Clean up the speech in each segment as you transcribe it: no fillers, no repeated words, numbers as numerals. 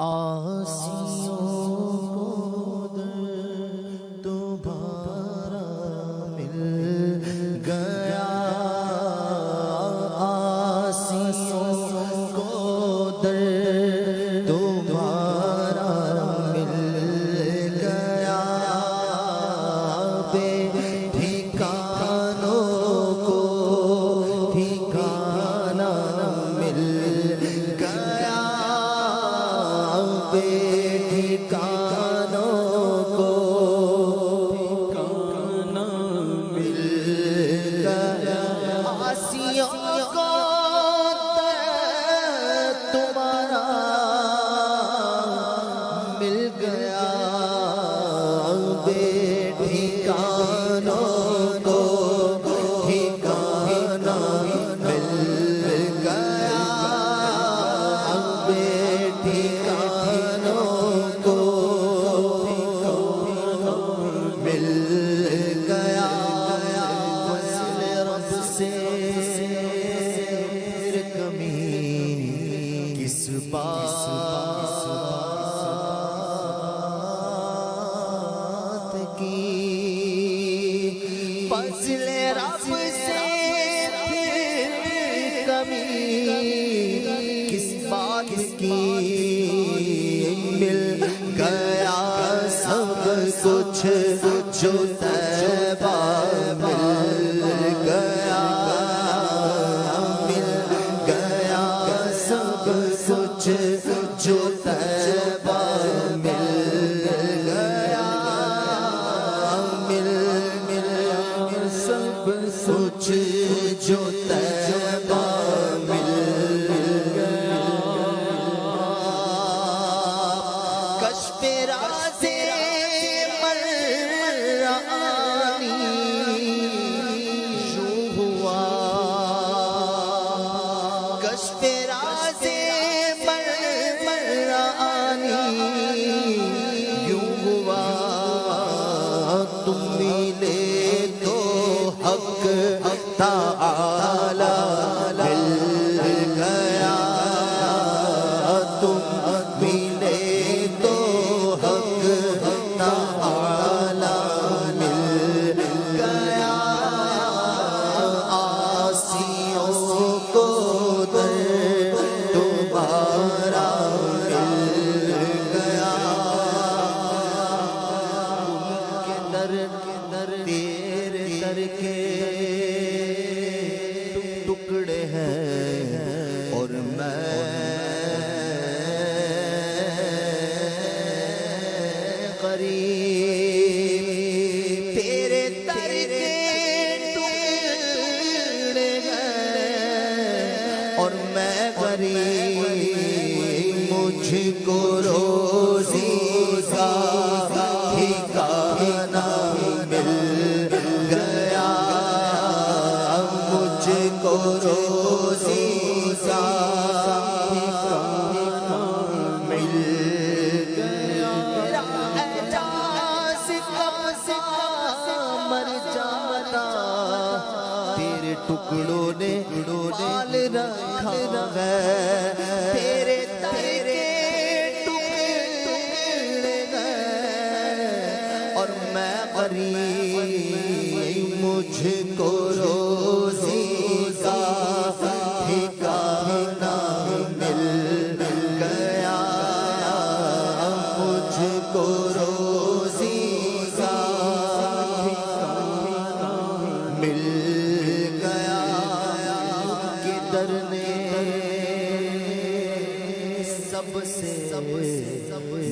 آسیوں کو در دوبارہ مل گیا، آسیوں کو در دوبارہ مل گیا، بے ٹھکانوں کو ٹھکانہ مل گیا، بے ٹھکانوں کو ٹھکانہ مل گیا، آسیوں کو تمہارا مل گیا، بے ٹھکانوں کو ٹھکانہ مل گیا، بے ٹھکانوں کو مل گیا، فضل رب سے کمی کس بات کی، فضل رب سے کمی کس بات کی، مل گیا سب کچھ جو طیبہ مل گیا، مل گیا سب کچھ جو طیبہ مل گیا، مل سب کچھ جو طیبہ مل گیا، کشف راز مرعانی یوں ہوا، کشف راز مرعانی یوں ہوا، تم ملے تو حق تعالی مل گیا، تم ملے تو حق تعالی مل گیا، آسیوں کو در دوبارہ مل گیا، ان کے در تیرے در کے ٹکڑے ہیں، اور میں قریب تیرے در کے ٹکڑے ہیں، اور میں غریب مجھ کو روزی کا ٹھکانہ مل گیا، مجھ کو روزی کا ٹھکانہ مل گیا، اعجاز کب سے مر جاتا، تیرے ٹکڑوں نے پال رکھا ہے، تیرے ٹکڑے ہیں، اور میں غریب مجھ کو روزی کا ٹھکانہ مل گیا، مجھ کو روزی کا ٹھکانہ مل گیا، کہ در نے سب سے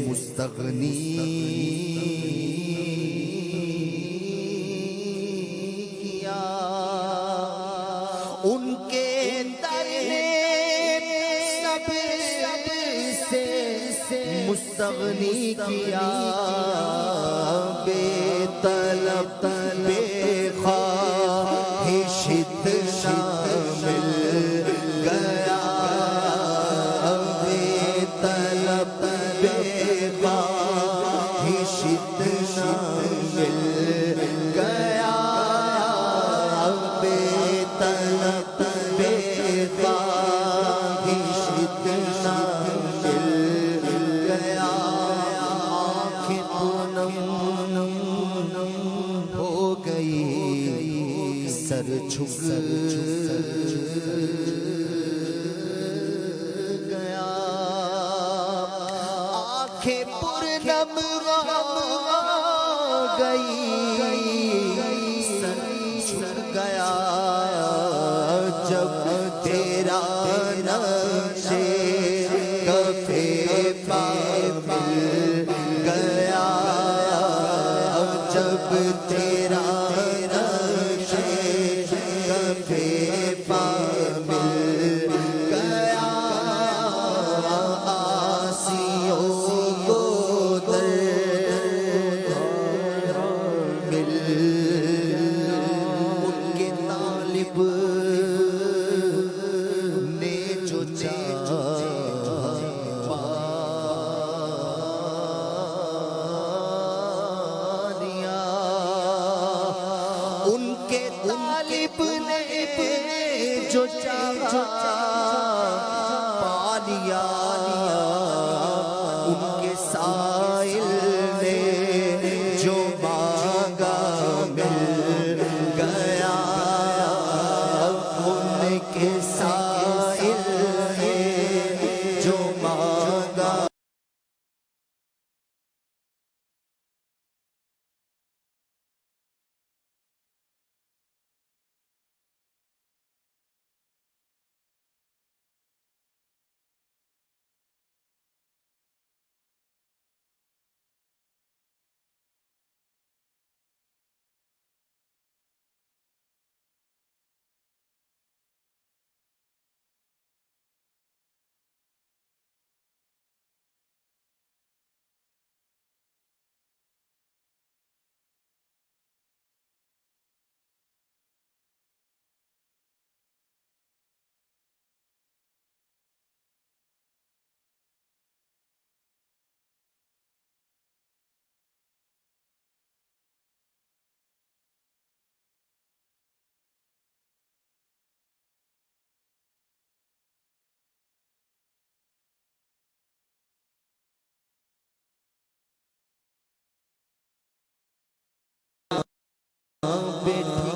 مستغنی کیا، ان کے در نے سب سے مستغنی کیا، بے طلب بے خواہش مل گیا، بے طلب بے خواہش مل گیا، بے طلب بے خواہش مل گیا آنکھیں پونم ہو گئی سر جھک گیا آنکھیں پورنم ہو گئی سر جھک گیا جب تیرا نقشے کفے پا مل گیا جب تیرا نقشے کفے پا مل گیا آسیوں کو در مل ان کے طالب نے جو پا دیا ان کے طالب نے جو پا لیا ان کے سائل نے جو مانگا مل گیا ان کے سائل نے جو مانگا بیٹھی